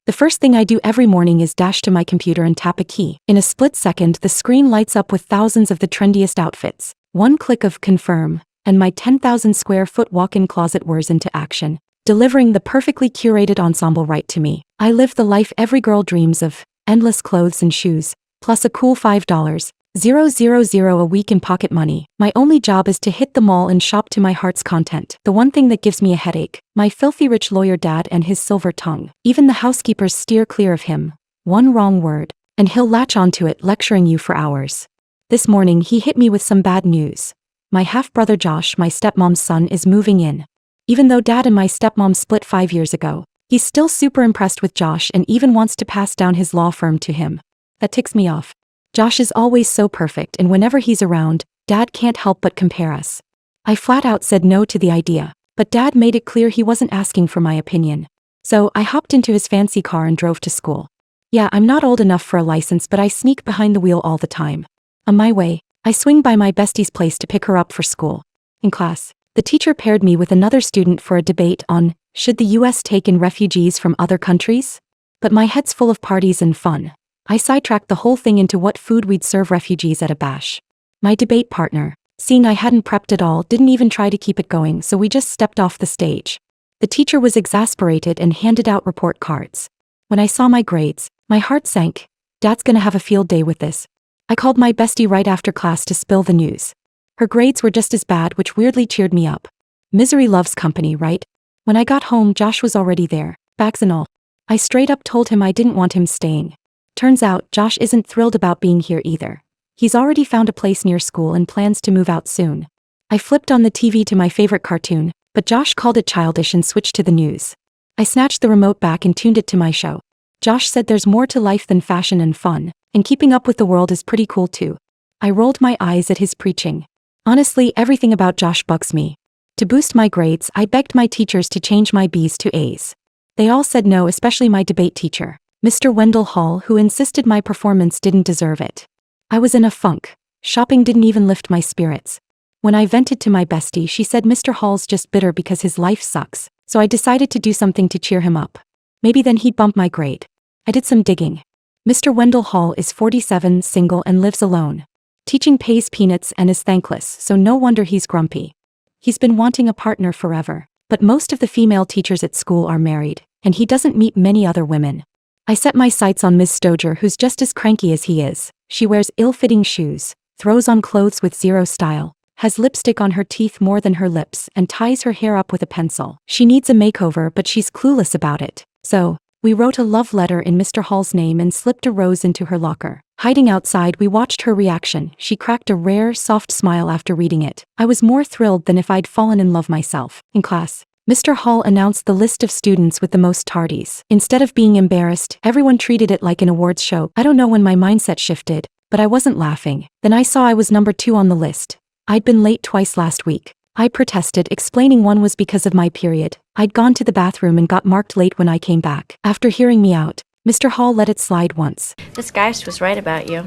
The first thing I do every morning is dash to my computer and tap a key. In a split second, the screen lights up with thousands of the trendiest outfits. One click of confirm, and my 10,000 square foot walk-in closet whirs into action, delivering the perfectly curated ensemble right to me. I live the life every girl dreams of, endless clothes and shoes, plus a cool $5,000 a week in pocket money. My only job is to hit the mall and shop to my heart's content. The one thing that gives me a headache, my filthy rich lawyer dad and his silver tongue. Even the housekeepers steer clear of him. One wrong word, and he'll latch onto it, lecturing you for hours. This morning he hit me with some bad news. My half-brother Josh, my stepmom's son, is moving in. Even though dad and my stepmom split 5 years ago, he's still super impressed with Josh and even wants to pass down his law firm to him. That ticks me off. Josh is always so perfect, and whenever he's around, dad can't help but compare us. I flat out said no to the idea, but dad made it clear he wasn't asking for my opinion. So I hopped into his fancy car and drove to school. Yeah, I'm not old enough for a license, but I sneak behind the wheel all the time. On my way, I swing by my bestie's place to pick her up for school. In class, the teacher paired me with another student for a debate on, should the US take in refugees from other countries? But my head's full of parties and fun. I sidetracked the whole thing into what food we'd serve refugees at a bash. My debate partner, seeing I hadn't prepped at all, didn't even try to keep it going, so we just stepped off the stage. The teacher was exasperated and handed out report cards. When I saw my grades, my heart sank. Dad's gonna have a field day with this. I called my bestie right after class to spill the news. Her grades were just as bad, which weirdly cheered me up. Misery loves company, right? When I got home, Josh was already there, bags and all. I straight up told him I didn't want him staying. Turns out, Josh isn't thrilled about being here either. He's already found a place near school and plans to move out soon. I flipped on the TV to my favorite cartoon, but Josh called it childish and switched to the news. I snatched the remote back and tuned it to my show. Josh said there's more to life than fashion and fun, and keeping up with the world is pretty cool too. I rolled my eyes at his preaching. Honestly, everything about Josh bugs me. To boost my grades, I begged my teachers to change my B's to A's. They all said no, especially my debate teacher, Mr. Wendell Hall, who insisted my performance didn't deserve it. I was in a funk. Shopping didn't even lift my spirits. When I vented to my bestie, she said Mr. Hall's just bitter because his life sucks, so I decided to do something to cheer him up. Maybe then he'd bump my grade. I did some digging. Mr. Wendell Hall is 47, single, and lives alone. Teaching pays peanuts and is thankless, so no wonder he's grumpy. He's been wanting a partner forever, but most of the female teachers at school are married, and he doesn't meet many other women. I set my sights on Ms. Stoger, who's just as cranky as he is. She wears ill-fitting shoes, throws on clothes with zero style, has lipstick on her teeth more than her lips, and ties her hair up with a pencil. She needs a makeover, but she's clueless about it. So, we wrote a love letter in Mr. Hall's name and slipped a rose into her locker. Hiding outside, we watched her reaction. She cracked a rare, soft smile after reading it. I was more thrilled than if I'd fallen in love myself. In class, Mr. Hall announced the list of students with the most tardies. Instead of being embarrassed, everyone treated it like an awards show. I don't know when my mindset shifted, but I wasn't laughing. Then I saw I was number 2 on the list. I'd been late twice last week. I protested, explaining one was because of my period. I'd gone to the bathroom and got marked late when I came back. After hearing me out, Mr. Hall let it slide once. This Geist was right about you.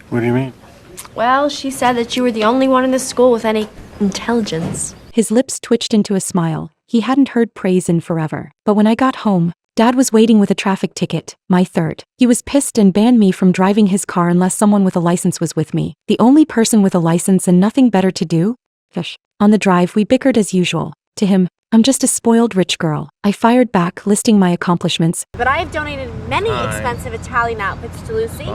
What do you mean? Well, she said that you were the only one in the school with any intelligence. His lips twitched into a smile. He hadn't heard praise in forever. But when I got home, Dad was waiting with a traffic ticket, my third. He was pissed and banned me from driving his car unless someone with a license was with me. The only person with a license and nothing better to do? Fish. On the drive, we bickered as usual. To him, I'm just a spoiled rich girl. I fired back, listing my accomplishments. But I have donated many expensive Italian outfits to Lucy,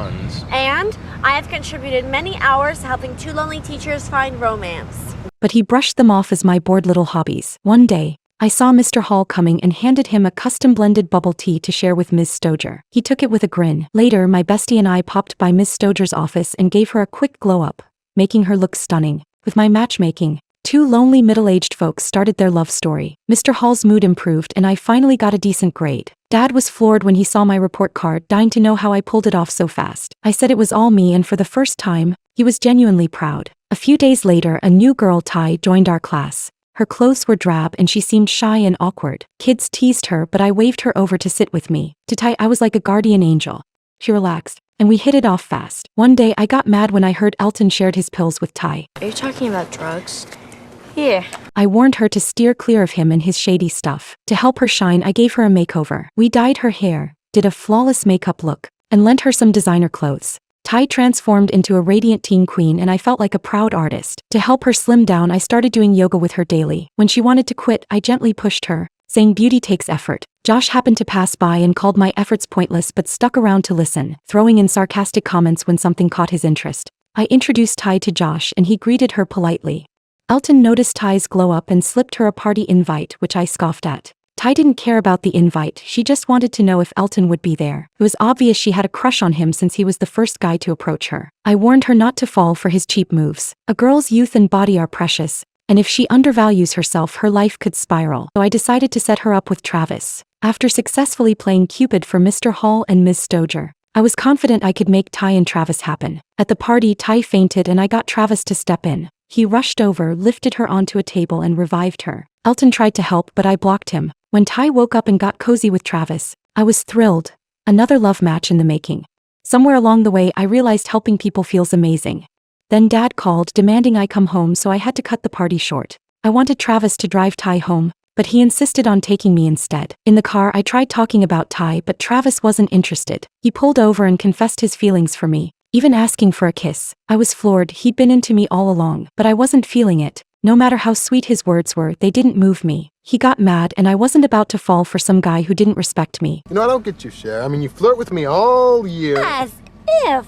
and I have contributed many hours to helping 2 lonely teachers find romance. But he brushed them off as my bored little hobbies. One day, I saw Mr. Hall coming and handed him a custom-blended bubble tea to share with Ms. Stoger. He took it with a grin. Later, my bestie and I popped by Ms. Stoger's office and gave her a quick glow-up, making her look stunning. With my matchmaking, 2 lonely middle-aged folks started their love story. Mr. Hall's mood improved and I finally got a decent grade. Dad was floored when he saw my report card, dying to know how I pulled it off so fast. I said it was all me, and for the first time, he was genuinely proud. A few days later, a new girl, Tai, joined our class. Her clothes were drab and she seemed shy and awkward. Kids teased her, but I waved her over to sit with me. To Tai, I was like a guardian angel. She relaxed, and we hit it off fast. One day, I got mad when I heard Elton shared his pills with Tai. Are you talking about drugs? Yeah. I warned her to steer clear of him and his shady stuff. To help her shine, I gave her a makeover. We dyed her hair, did a flawless makeup look, and lent her some designer clothes. Tai transformed into a radiant teen queen and I felt like a proud artist. To help her slim down, I started doing yoga with her daily. When she wanted to quit, I gently pushed her, saying beauty takes effort. Josh happened to pass by and called my efforts pointless but stuck around to listen, throwing in sarcastic comments when something caught his interest. I introduced Tai to Josh and he greeted her politely. Elton noticed Tai's glow up and slipped her a party invite, which I scoffed at. Tai didn't care about the invite, she just wanted to know if Elton would be there. It was obvious she had a crush on him since he was the first guy to approach her. I warned her not to fall for his cheap moves. A girl's youth and body are precious, and if she undervalues herself, her life could spiral. So I decided to set her up with Travis. After successfully playing Cupid for Mr. Hall and Ms. Stoger, I was confident I could make Tai and Travis happen. At the party, Tai fainted and I got Travis to step in. He rushed over, lifted her onto a table and revived her. Elton tried to help but I blocked him. When Tai woke up and got cozy with Travis, I was thrilled. Another love match in the making. Somewhere along the way I realized helping people feels amazing. Then Dad called demanding I come home, so I had to cut the party short. I wanted Travis to drive Tai home, but he insisted on taking me instead. In the car I tried talking about Tai but Travis wasn't interested. He pulled over and confessed his feelings for me, even asking for a kiss. I was floored, he'd been into me all along, but I wasn't feeling it. No matter how sweet his words were, they didn't move me. He got mad and I wasn't about to fall for some guy who didn't respect me. You know, I don't get you, Cher. I mean, you flirt with me all year. As if.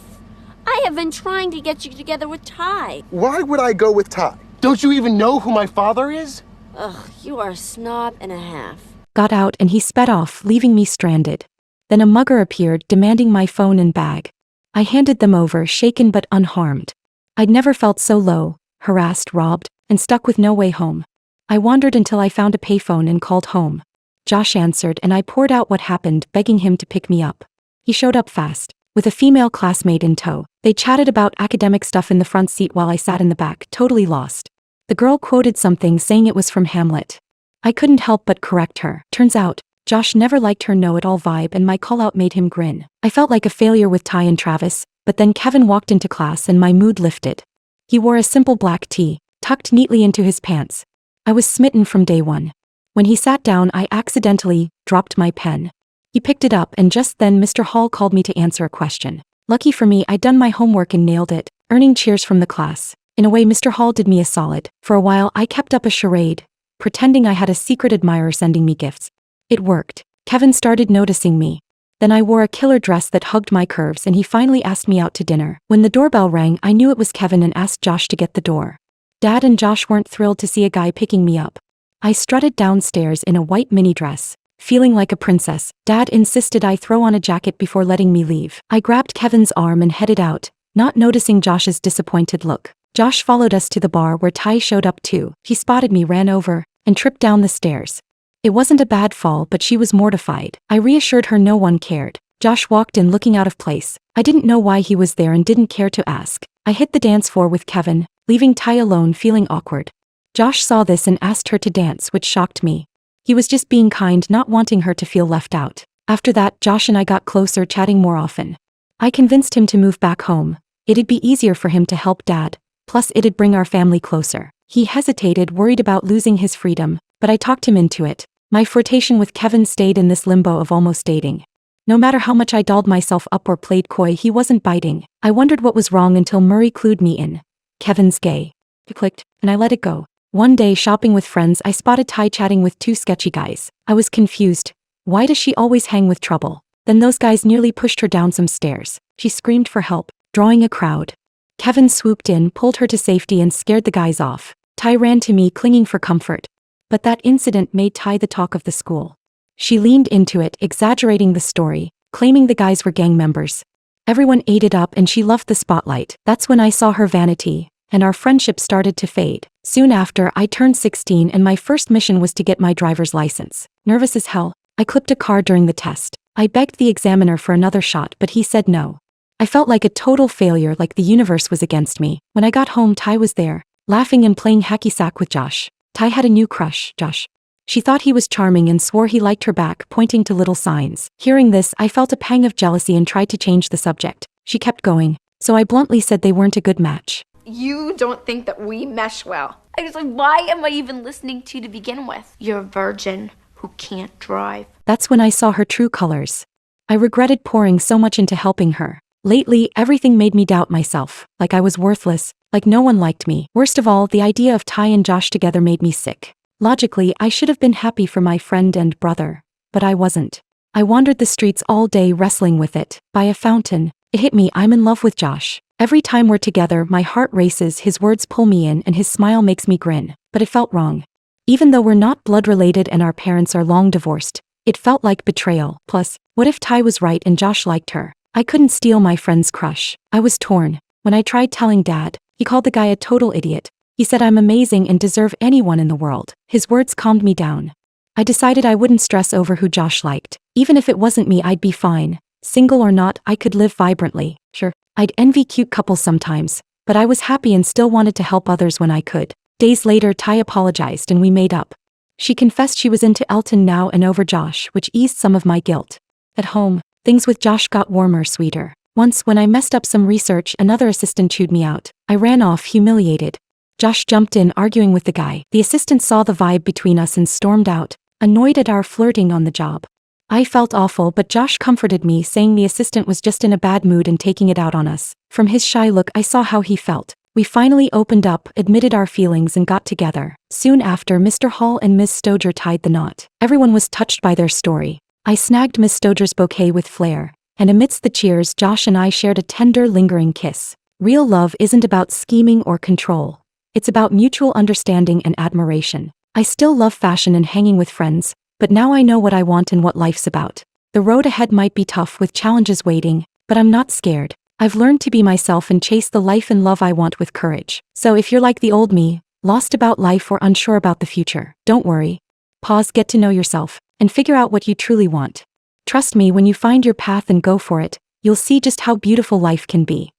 I have been trying to get you together with Tai. Why would I go with Tai? Don't you even know who my father is? Ugh, you are a snob and a half. Got out and he sped off, leaving me stranded. Then a mugger appeared, demanding my phone and bag. I handed them over, shaken but unharmed. I'd never felt so low, harassed, robbed, and stuck with no way home. I wandered until I found a payphone and called home. Josh answered and I poured out what happened, begging him to pick me up. He showed up fast, with a female classmate in tow. They chatted about academic stuff in the front seat while I sat in the back, totally lost. The girl quoted something saying it was from Hamlet. I couldn't help but correct her. Turns out, Josh never liked her know-it-all vibe and my call-out made him grin. I felt like a failure with Tai and Travis, but then Kevin walked into class and my mood lifted. He wore a simple black tee, tucked neatly into his pants. I was smitten from day one. When he sat down, I accidentally dropped my pen. He picked it up and just then Mr. Hall called me to answer a question. Lucky for me, I'd done my homework and nailed it, earning cheers from the class. In a way, Mr. Hall did me a solid. For a while, I kept up a charade, pretending I had a secret admirer sending me gifts. It worked. Kevin started noticing me. Then I wore a killer dress that hugged my curves and he finally asked me out to dinner. When the doorbell rang, I knew it was Kevin and asked Josh to get the door. Dad and Josh weren't thrilled to see a guy picking me up. I strutted downstairs in a white mini dress, feeling like a princess. Dad insisted I throw on a jacket before letting me leave. I grabbed Kevin's arm and headed out, not noticing Josh's disappointed look. Josh followed us to the bar where Tai showed up too. He spotted me, ran over, and tripped down the stairs. It wasn't a bad fall, but she was mortified. I reassured her no one cared. Josh walked in looking out of place. I didn't know why he was there and didn't care to ask. I hit the dance floor with Kevin, leaving Tai alone feeling awkward. Josh saw this and asked her to dance, which shocked me. He was just being kind, not wanting her to feel left out. After that, Josh and I got closer, chatting more often. I convinced him to move back home. It'd be easier for him to help Dad, plus it'd bring our family closer. He hesitated, worried about losing his freedom, but I talked him into it. My flirtation with Kevin stayed in this limbo of almost dating. No matter how much I dolled myself up or played coy, he wasn't biting. I wondered what was wrong until Murray clued me in. Kevin's gay. It clicked, and I let it go. One day shopping with friends, I spotted Tai chatting with two sketchy guys. I was confused. Why does she always hang with trouble? Then those guys nearly pushed her down some stairs. She screamed for help, drawing a crowd. Kevin swooped in, pulled her to safety and scared the guys off. Tai ran to me, clinging for comfort. But that incident made Tai the talk of the school. She leaned into it, exaggerating the story, claiming the guys were gang members. Everyone ate it up and she loved the spotlight. That's when I saw her vanity, and our friendship started to fade. Soon after, I turned 16 and my first mission was to get my driver's license. Nervous as hell, I clipped a car during the test. I begged the examiner for another shot, but he said no. I felt like a total failure, like the universe was against me. When I got home, Tai was there, laughing and playing hacky sack with Josh. Tai had a new crush, Josh. She thought he was charming and swore he liked her back, pointing to little signs. Hearing this, I felt a pang of jealousy and tried to change the subject. She kept going, so I bluntly said they weren't a good match. You don't think that we mesh well. I was like, why am I even listening to you to begin with? You're a virgin who can't drive. That's when I saw her true colors. I regretted pouring so much into helping her. Lately, everything made me doubt myself, like I was worthless, like no one liked me. Worst of all, the idea of Tai and Josh together made me sick. Logically, I should have been happy for my friend and brother. But I wasn't. I wandered the streets all day wrestling with it. By a fountain, it hit me, I'm in love with Josh. Every time we're together, my heart races, his words pull me in, and his smile makes me grin. But it felt wrong. Even though we're not blood-related and our parents are long divorced, it felt like betrayal. Plus, what if Tai was right and Josh liked her? I couldn't steal my friend's crush. I was torn. When I tried telling Dad, he called the guy a total idiot. He said I'm amazing and deserve anyone in the world. His words calmed me down. I decided I wouldn't stress over who Josh liked. Even if it wasn't me, I'd be fine. Single or not, I could live vibrantly. Sure, I'd envy cute couples sometimes, but I was happy and still wanted to help others when I could. Days later, Tai apologized and we made up. She confessed she was into Elton now and over Josh, which eased some of my guilt. At home, things with Josh got warmer, sweeter. Once, when I messed up some research, another assistant chewed me out. I ran off, humiliated. Josh jumped in, arguing with the guy. The assistant saw the vibe between us and stormed out, annoyed at our flirting on the job. I felt awful, but Josh comforted me, saying the assistant was just in a bad mood and taking it out on us. From his shy look, I saw how he felt. We finally opened up, admitted our feelings, and got together. Soon after, Mr. Hall and Ms. Stoger tied the knot. Everyone was touched by their story. I snagged Miss Stoger's bouquet with flair, and amidst the cheers, Josh and I shared a tender, lingering kiss. Real love isn't about scheming or control. It's about mutual understanding and admiration. I still love fashion and hanging with friends, but now I know what I want and what life's about. The road ahead might be tough with challenges waiting, but I'm not scared. I've learned to be myself and chase the life and love I want with courage. So if you're like the old me, lost about life or unsure about the future, don't worry. Pause, get to know yourself, and figure out what you truly want. Trust me, when you find your path and go for it, you'll see just how beautiful life can be.